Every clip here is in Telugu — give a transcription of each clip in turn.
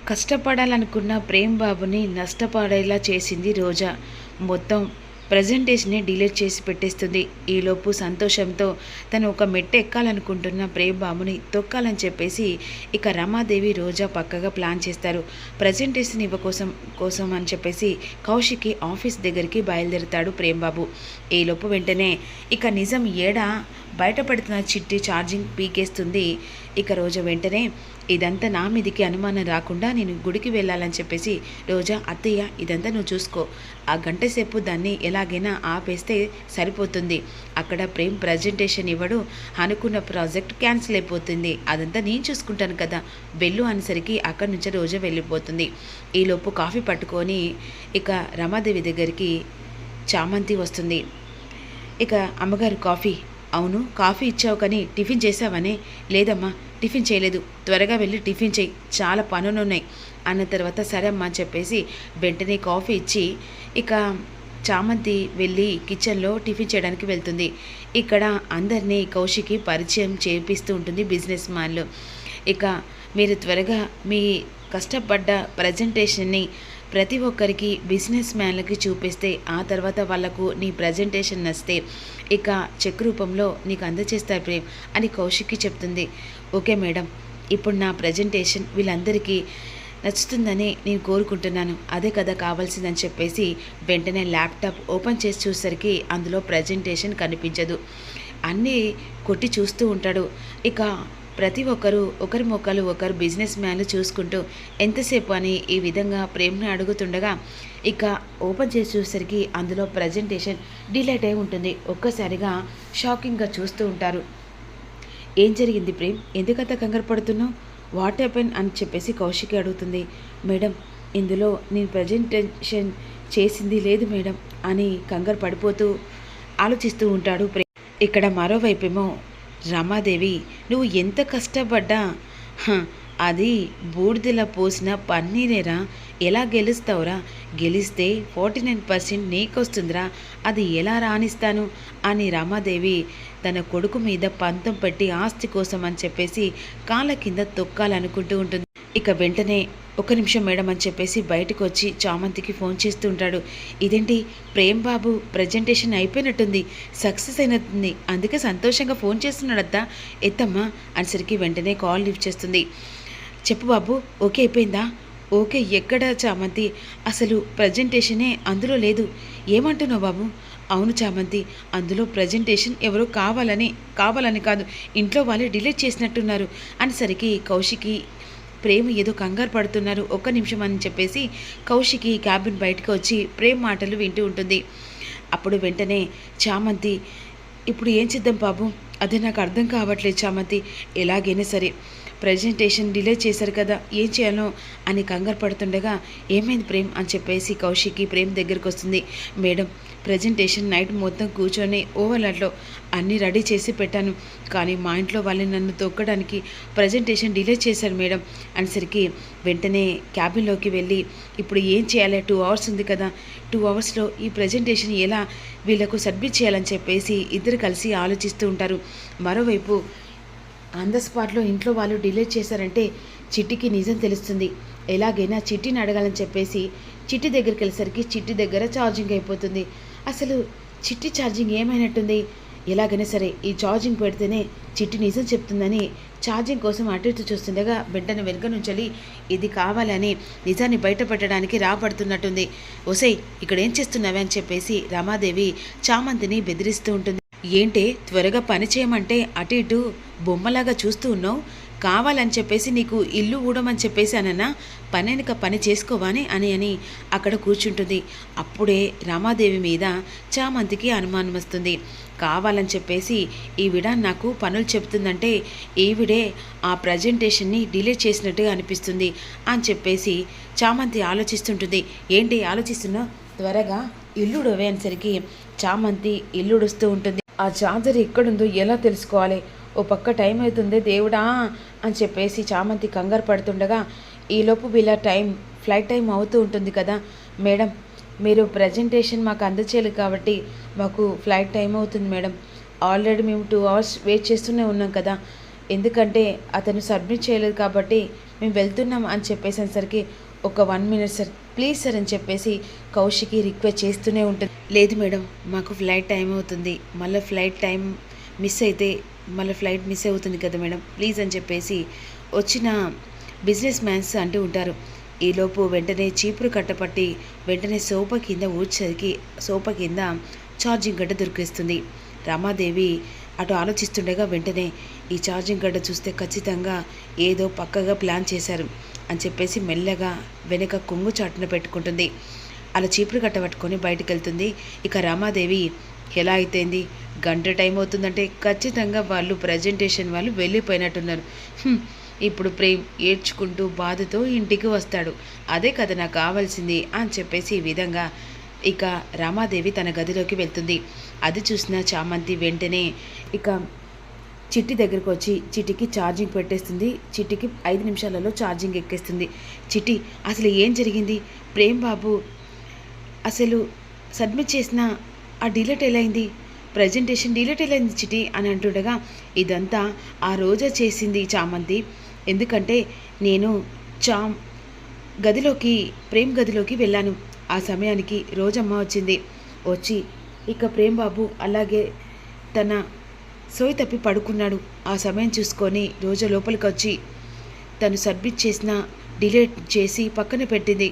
కష్టపడాలనుకున్న ప్రేమ్ బాబుని నష్టపడేలా చేసింది రోజా. మొత్తం ప్రజెంటేషన్ని డిలీట్ చేసి పెట్టేస్తుంది. ఈలోపు సంతోషంతో తను ఒక మెట్టు ఎక్కాలనుకుంటున్న ప్రేమ్ బాబుని తొక్కాలని చెప్పేసి ఇక రమాదేవి రోజా పక్కగా ప్లాన్ చేస్తారు. ప్రజెంటేషన్ కోసం అని చెప్పేసి కౌశిక్కి ఆఫీస్ దగ్గరికి బయలుదేరుతాడు ప్రేమ్ బాబు. ఈలోపు వెంటనే ఇక నిజం బయటపడుతున్న చిట్టి ఛార్జింగ్ పీకేస్తుంది. ఇక రోజా వెంటనే ఇదంతా నా మీదికి అనుమానం రాకుండా నేను గుడికి వెళ్ళాలని చెప్పేసి రోజా, అత్తయ్య ఇదంతా నువ్వు చూసుకో, ఆ గంట సేపు దాన్ని ఎలాగైనా ఆపేస్తే సరిపోతుంది. అక్కడ ప్రేమ్ ప్రజెంటేషన్ ఇవ్వడు, అనుకున్న ప్రాజెక్ట్ క్యాన్సిల్ అయిపోతుంది, అదంతా నేను చూసుకుంటాను కదా, వెళ్ళు అనేసరికి అక్కడి నుంచి రోజా వెళ్ళిపోతుంది. ఈలోపు కాఫీ పట్టుకొని ఇక రమాదేవి దగ్గరికి చామంతి వస్తుంది. ఇక అమ్మగారు కాఫీ. అవును, కాఫీ ఇచ్చావు కానీ టిఫిన్ చేసావనే? లేదమ్మా, టిఫిన్ చేయలేదు, త్వరగా వెళ్ళి టిఫిన్ చేయి, చాలా పనులున్నాయి అన్న తర్వాత సరే అమ్మా అని చెప్పేసి వెంటనే కాఫీ ఇచ్చి ఇక చామంతి వెళ్ళి కిచెన్లో టిఫిన్ చేయడానికి వెళ్తుంది. ఇక్కడ అందరినీ కౌశికి పరిచయం చేపిస్తూ ఉంటుంది బిజినెస్ మ్యాన్లు. ఇక మీరు త్వరగా మీ కష్టపడ్డ ప్రజెంటేషన్ని ప్రతి ఒక్కరికి బిజినెస్ మ్యాన్లకి చూపిస్తే ఆ తర్వాత వాళ్లకు నీ ప్రజెంటేషన్ నచ్చితే ఇక చెక్ రూపంలో నీకు అందజేస్తారు ప్రేమ్ అని కౌశిక్కి చెప్తుంది. ఓకే మేడం, ఇప్పుడు నా ప్రజెంటేషన్ వీళ్ళందరికీ నచ్చుతుందని నేను కోరుకుంటున్నాను, అదే కదా కావాల్సిందని చెప్పేసి వెంటనే ల్యాప్టాప్ ఓపెన్ చేసి చూసేసరికి అందులో ప్రజెంటేషన్ కనిపించదు. అన్నీ కొట్టి చూస్తూ ఉంటాడు. ఇక ప్రతి ఒక్కరు ఒకరి మొక్కలు ఒకరు బిజినెస్ మ్యాన్లు చూసుకుంటూ ఎంతసేపు అని ఈ విధంగా ప్రేమ్ని అడుగుతుండగా ఇక ఓపెన్ చేసి చూసేసరికి అందులో ప్రజెంటేషన్ డిలీట్ అయి ఉంటుంది. ఒక్కసారిగా షాకింగ్గా చూస్తూ ఉంటారు. ఏం జరిగింది ప్రేమ్, ఎందుకంత కంగారు పడుతున్నావు, వాట్ హ్యాపెన్ అని చెప్పేసి కౌశికి అడుగుతుంది. మేడం, ఇందులో నేను ప్రజెంటేషన్ చేసింది లేదు మేడం అని కంగారు పడిపోతూ ఆలోచిస్తూ ఉంటాడు ప్రేమ్. ఇక్కడ మరోవైపేమో రమాదేవి, నువ్వు ఎంత కష్టపడ్డా అది బూడిదలా పోసిన పన్నీరేరా, ఎలా గెలుస్తావురా, గెలిస్తే 49% నీకొస్తుందిరా, అది ఎలా రాణిస్తాను అని రమాదేవి తన కొడుకు మీద పంతం పెట్టి ఆస్తి కోసం అని చెప్పేసి కాళ్ళ కింద తొక్కాలనుకుంటూ ఉంటుంది. ఇక వెంటనే ఒక నిమిషం మేడం అని చెప్పేసి బయటకు వచ్చి చామంతికి ఫోన్ చేస్తూ ఉంటాడు. ఇదేంటి, ప్రేమ్ బాబు ప్రజెంటేషన్ అయిపోయినట్టుంది, సక్సెస్ అయినట్టుంది, అందుకే సంతోషంగా ఫోన్ చేస్తున్నాడద్దా, ఎత్తమ్మా అనేసరికి వెంటనే కాల్ లిఫ్ట్ చేస్తుంది. చెప్పు బాబు, ఓకే అయిపోయిందా? ఓకే ఎక్కడ చామంతి, అసలు ప్రజెంటేషనే అందులో లేదు, ఏమంటున్నావు బాబు? అవును చామంతి, అందులో ప్రజెంటేషన్ ఎవరో కావాలని కాదు, ఇంట్లో వాళ్ళే డిలీట్ చేసినట్టున్నారు అనేసరికి కౌశికి ప్రేమ్ ఏదో కంగారు పడుతున్నారు, ఒక్క నిమిషం అని చెప్పేసి కౌశికి క్యాబిన్ బయటకు వచ్చి ప్రేమ్ మాటలు వింటూ ఉంటుంది. అప్పుడు వెంటనే చామంతి, ఇప్పుడు ఏం చేద్దాం బాబు, అదే నాకు అర్థం కావట్లేదు చామంతి, ఎలాగైనా సరే ప్రజెంటేషన్ డిలే చేశారు కదా, ఏం చేయాలో అని కంగారు పడుతుండగా ఏమైంది ప్రేమ్ అని చెప్పేసి కౌశికి ప్రేమ్ దగ్గరికి వస్తుంది. మేడం, ప్రజెంటేషన్ నైట్ మొత్తం కూర్చొని ఓవర్లాట్లో అన్నీ రెడీ చేసి పెట్టాను, కానీ మా ఇంట్లో వాళ్ళని నన్ను తొక్కడానికి ప్రజెంటేషన్ డిలే చేశారు మేడం అనేసరికి వెంటనే క్యాబిన్లోకి వెళ్ళి ఇప్పుడు ఏం చేయాలి, 2 అవర్స్ ఉంది కదా, 2 అవర్స్లో ఈ ప్రజెంటేషన్ ఎలా వీళ్ళకు సబ్మిట్ చేయాలని చెప్పేసి ఇద్దరు కలిసి ఆలోచిస్తూ ఉంటారు. మరోవైపు ఆన్ ద స్పాట్లో ఇంట్లో వాళ్ళు డిలీట్ చేశారంటే చిట్టికి నిజం తెలుస్తుంది. ఎలాగైనా చిట్టిని అడగాలని చెప్పేసి చిట్టి దగ్గరికి వెళ్ళేసరికి చిట్టి దగ్గర ఛార్జింగ్ అయిపోతుంది. అసలు చిట్టి ఛార్జింగ్ ఏమైనట్టుంది, ఎలాగైనా సరే ఈ ఛార్జింగ్ పెడితేనే చిట్టి నిజం చెప్తుందని ఛార్జింగ్ కోసం అటు ఇటు చూస్తుండగా వెంటనే వెనుక నుంచి ఇది కావాలని నిజాన్ని బయటపెట్టడానికి రాబడుతున్నట్టుంది. ఒసేయ్, ఇక్కడ ఏం చేస్తున్నావే అని చెప్పేసి రమాదేవి చామంతిని బెదిరిస్తూ ఉంటుంది. ఏంటే త్వరగా పని చేయమంటే అటు ఇటు బొమ్మలాగా చూస్తూ ఉన్నావు, కావాలని చెప్పేసి నీకు ఇల్లు ఊడమని చెప్పేసి అనన్నా, పనేనక పని చేసుకోవాని అని అక్కడ కూర్చుంటుంది. అప్పుడే రమాదేవి మీద చామంతికి అనుమానం వస్తుంది. కావాలని చెప్పేసి ఈవిడ నాకు పనులు చెప్తుందంటే ఈవిడే ఆ ప్రజెంటేషన్ని డిలే చేసినట్టుగా అనిపిస్తుంది అని చెప్పేసి చామంతి ఆలోచిస్తుంటుంది. ఏంటి ఆలోచిస్తున్నావు, త్వరగా ఇల్లుడవే అనేసరికి చామంతి ఇల్లుడుస్తూ ఉంటుంది. ఆ చార్జర్ ఎక్కడుందో ఎలా తెలుసుకోవాలి, ఓ పక్క టైం అవుతుంది దేవుడా అని చెప్పేసి చామంతి కంగారు పడుతుండగా ఈలోపు వీళ్ళ ఫ్లైట్ టైం అవుతూ ఉంటుంది కదా. మేడం, మీరు ప్రజెంటేషన్ మాకు అందచేయలేదు కాబట్టి మాకు ఫ్లైట్ టైం అవుతుంది మేడం, ఆల్రెడీ మేము 2 అవర్స్ వెయిట్ చేస్తూనే ఉన్నాం కదా, ఎందుకంటే అతను సబ్మిట్ చేయలేదు కాబట్టి మేము వెళ్తున్నాం అని చెప్పేసరికి ఒక 1 మినిట్ సార్, ప్లీజ్ సార్ అని చెప్పేసి కౌశికి రిక్వెస్ట్ చేస్తూనే ఉంటుంది. లేదు మేడం, మాకు ఫ్లైట్ టైం అవుతుంది, మళ్ళీ ఫ్లైట్ టైం మిస్ అయితే మళ్ళీ ఫ్లైట్ మిస్ అవుతుంది కదా మేడం, ప్లీజ్ అని చెప్పేసి వచ్చిన బిజినెస్ మ్యాన్స్ అంటూ ఉంటారు. ఈలోపు వెంటనే చీపురు కట్టపట్టి వెంటనే సోఫా కింద ఊడ్చరికి సోఫా కింద ఛార్జింగ్ గడ్డ దొరికిస్తుంది. రమాదేవి అటు ఆలోచిస్తుండగా వెంటనే ఈ ఛార్జింగ్ గడ్డ చూస్తే ఖచ్చితంగా ఏదో పక్కగా ప్లాన్ చేశారు అని చెప్పేసి మెల్లగా వెనక కొంగు చాటున పెట్టుకుంటుంది. అలా చీపురు కట్ట పట్టుకొని బయటకు వెళ్తుంది. ఇక రమాదేవి ఎలా అయితేంది, గంట టైం అవుతుందంటే ఖచ్చితంగా వాళ్ళు ప్రజెంటేషన్ వాళ్ళు వెళ్ళిపోయినట్టున్నారు. ఇప్పుడు ప్రేమ్ ఏడ్చుకుంటూ బాధతో ఇంటికి వస్తాడు, అదే కదా నాకు కావాల్సింది అని చెప్పేసి ఈ విధంగా ఇక రమాదేవి తన గదిలోకి వెళ్తుంది. అది చూసిన చామంతి వెంటనే ఇక చిట్టి దగ్గరికి వచ్చి చిట్టికి ఛార్జింగ్ పెట్టేస్తుంది. చిట్టికి 5 నిమిషాలలో ఛార్జింగ్ ఎక్కేస్తుంది. చిట్టి, అసలు ఏం జరిగింది? ప్రేమ్ బాబు అసలు సబ్మిట్ చేసిన ఆ డిలీట్ ఎలా అయింది? ప్రజెంటేషన్ డిలీట్ ఎలా అయింది చిట్టి అని అంటుండగా, ఇదంతా ఆ రోజా చేసింది చామంతి. ఎందుకంటే నేను ప్రేమ్ గదిలోకి వెళ్ళాను. ఆ సమయానికి రోజమ్మ వచ్చింది. వచ్చి ఇక ప్రేమ్ బాబు అలాగే తన సోయి తప్పి పడుకున్నాడు. ఆ సమయం చూసుకొని రోజా లోపలికి వచ్చి తను సబ్మిట్ చేసిన డిలీట్ చేసి పక్కన పెట్టింది.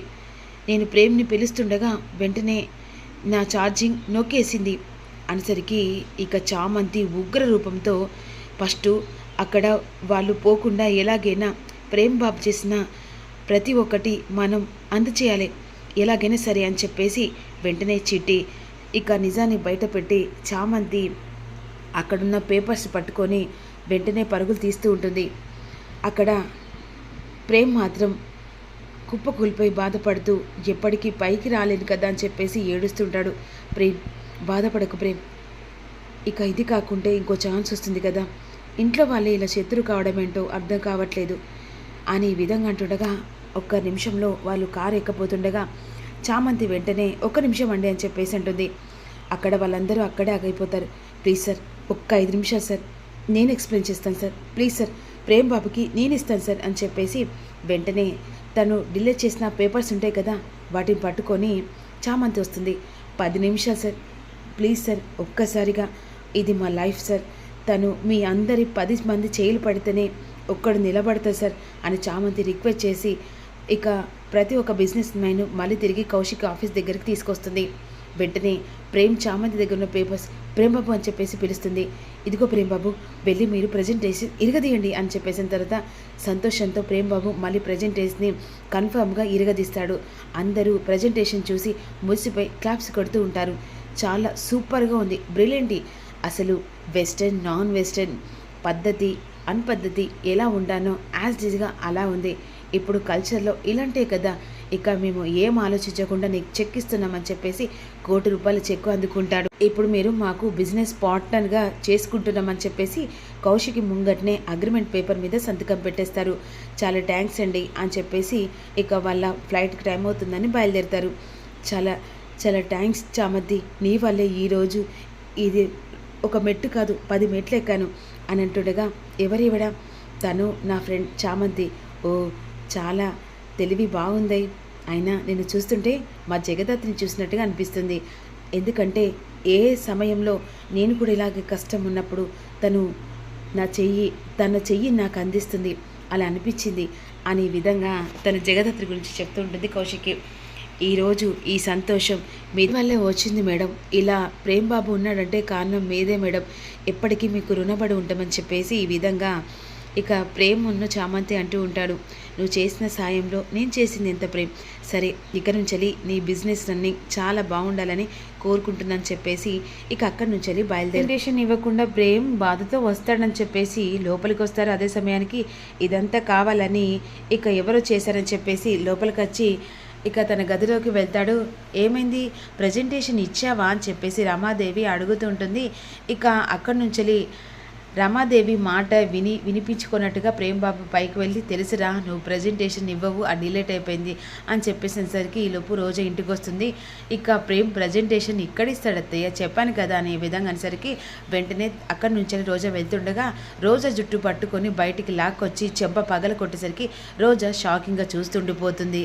నేను ప్రేమ్ని పిలుస్తుండగా వెంటనే నా ఛార్జింగ్ నొక్కేసింది అనేసరికి ఇక చామంతి ఉగ్ర రూపంతో ఫస్ట్ అక్కడ వాళ్ళు పోకుండా ఎలాగైనా ప్రేమ్ బాబు చేసిన ప్రతి ఒక్కటి మనం అందచేయాలి, ఎలాగైనా సరే అని చెప్పేసి వెంటనే చిట్టి ఇక నిజాన్ని బయటపెట్టి చామంతి అక్కడున్న పేపర్స్ పట్టుకొని వెంటనే పరుగులు తీస్తూ ఉంటుంది. అక్కడ ప్రేమ్ మాత్రం కుప్పకూలిపోయి బాధపడుతూ ఎప్పటికీ పైకి రాలేను కదా అని చెప్పేసి ఏడుస్తుంటాడు. ప్రేమ్, బాధపడకు ప్రేమ్, ఇక ఇది కాకుంటే ఇంకో ఛాన్స్ వస్తుంది కదా, ఇంట్లో వాళ్ళే ఇలా శత్రు కావడం ఏంటో అర్థం కావట్లేదు అని ఈ విధంగా అంటుండగా 1 నిమిషంలో వాళ్ళు కారు ఎక్కపోతుండగా చామంతి వెంటనే 1 నిమిషం అండి అని చెప్పేసి అంటుంది. అక్కడ వాళ్ళందరూ అక్కడే ఆగైపోతారు. ప్లీజ్ సార్, 5 నిమిషాలు సార్, నేను ఎక్స్ప్లెయిన్ చేస్తాను సార్, ప్లీజ్ సార్, ప్రేమ్ బాబుకి నేను ఇస్తాను సార్ అని చెప్పేసి వెంటనే తను డిలీట్ చేసిన పేపర్స్ ఉంటాయి కదా వాటిని పట్టుకొని చామంతి వస్తుంది. 10 నిమిషాలు సార్, ప్లీజ్ సార్, ఒక్కసారిగా ఇది మా లైఫ్ సార్, తను మీ అందరి 10 మంది చేయిలు పడితేనే ఒక్కడు నిలబడతారు సార్ అని చామంతి రిక్వెస్ట్ చేసి ఇక ప్రతి ఒక్క బిజినెస్ మ్యాన్ మళ్ళీ తిరిగి కౌశిక్ ఆఫీస్ దగ్గరికి తీసుకొస్తుంది. వెంటనే ప్రేమ్ చామంతి దగ్గర ఉన్న పేపర్స్ ప్రేమ్ బాబు అని చెప్పేసి పిలుస్తుంది. ఇదిగో ప్రేమ్ బాబు, వెళ్ళి మీరు ప్రజెంటేషన్ ఇరగదీయండి అని చెప్పేసిన తర్వాత సంతోషంతో ప్రేమ్ బాబు మళ్ళీ ప్రజెంటేషన్ని కన్ఫర్మ్గా ఇరగదీస్తాడు. అందరూ ప్రజెంటేషన్ చూసి మురిసిపోయి క్లాప్స్ కొడుతూ ఉంటారు. చాలా సూపర్గా ఉంది, బ్రిలియంట్. అసలు వెస్టర్న్, నాన్ వెస్టర్న్, పద్ధతి, అన్పద్ధతి ఎలా ఉండానో యాజ్ డిజ్గా అలా ఉంది. ఇప్పుడు కల్చర్లో ఇలాంటే కదా ఇక మేము ఏం ఆలోచించకుండా నీకు చెక్ ఇస్తున్నామని చెప్పేసి ₹1,00,00,000 చెక్ అందుకుంటాడు. ఇప్పుడు మీరు మాకు బిజినెస్ పార్ట్నర్గా చేసుకుంటున్నామని చెప్పేసి కౌశికి ముంగట్నే అగ్రిమెంట్ పేపర్ మీద సంతకం పెట్టేస్తారు. చాలా థ్యాంక్స్ అండి అని చెప్పేసి ఇక వాళ్ళ ఫ్లైట్కి టైం అవుతుందని బయలుదేరుతారు. చాలా చాలా థ్యాంక్స్ చామంతి, నీ వల్లే ఈరోజు ఇది ఒక మెట్టు కాదు 10 మెట్లు ఎక్కాను అని అంటుండగా, ఎవరివిడ? తను నా ఫ్రెండ్ చామంతి. ఓ, చాలా తెలివి బాగుంది, అయినా నేను చూస్తుంటే మా జగదత్ని చూసినట్టుగా అనిపిస్తుంది. ఎందుకంటే ఏ సమయంలో నేను కూడా ఇలాగే కష్టం ఉన్నప్పుడు తన చెయ్యి నాకు అందిస్తుంది, అలా అనిపించింది అనే విధంగా తన జగదత్రి గురించి చెప్తూ ఉంటుంది కౌశికి. ఈరోజు ఈ సంతోషం మీ వల్లే వచ్చింది మేడం, ఇలా ప్రేమ్ బాబు ఉన్నాడంటే కారణం మీదే మేడం, ఎప్పటికీ మీకు రుణపడి ఉంటామని చెప్పేసి ఈ విధంగా ఇక ప్రేమ్ ఉన్న చామంతి అంటూ ఉంటాడు. నువ్వు చేసిన సాయంలో నేను చేసింది ఎంత ప్రేమ్, సరే ఇక నుంచి నీ బిజినెస్ రన్నింగ్ చాలా బాగుండాలని కోరుకుంటున్నాను చెప్పేసి ఇక అక్కడి నుంచి బయలుదేరేషన్ ఇవ్వకుండా ప్రేమ్ బాధతో వస్తాడని చెప్పేసి లోపలికి వస్తారు. అదే సమయానికి ఇదంతా కావాలని ఇక ఎవరో చేశారని చెప్పేసి లోపలికి వచ్చి ఇక తన గదిలోకి వెళ్తాడు. ఏమైంది, ప్రజెంటేషన్ ఇచ్చావా అని చెప్పేసి రమాదేవి అడుగుతుంటుంది. ఇక అక్కడి నుంచి రమాదేవి మాట వినిపించుకున్నట్టుగా ప్రేమ్బాబు పైకి వెళ్ళి, తెలుసురా నువ్వు ప్రజెంటేషన్ ఇవ్వవు, ఆ డిలేట్ అయిపోయింది అని చెప్పేసేసరికి ఈలోపు రోజా ఇంటికి వస్తుంది. ఇక ప్రేమ్ ప్రజెంటేషన్ ఇక్కడ ఇస్తాడత్తయ్య, చెప్పాను కదా అనే విధంగా అనేసరికి వెంటనే అక్కడి నుంచి రోజా వెళ్తుండగా రోజా జుట్టు పట్టుకొని బయటికి లాక్కొచ్చి చెంప పగల కొట్టేసరికి రోజా షాకింగ్గా చూస్తుండిపోతుంది.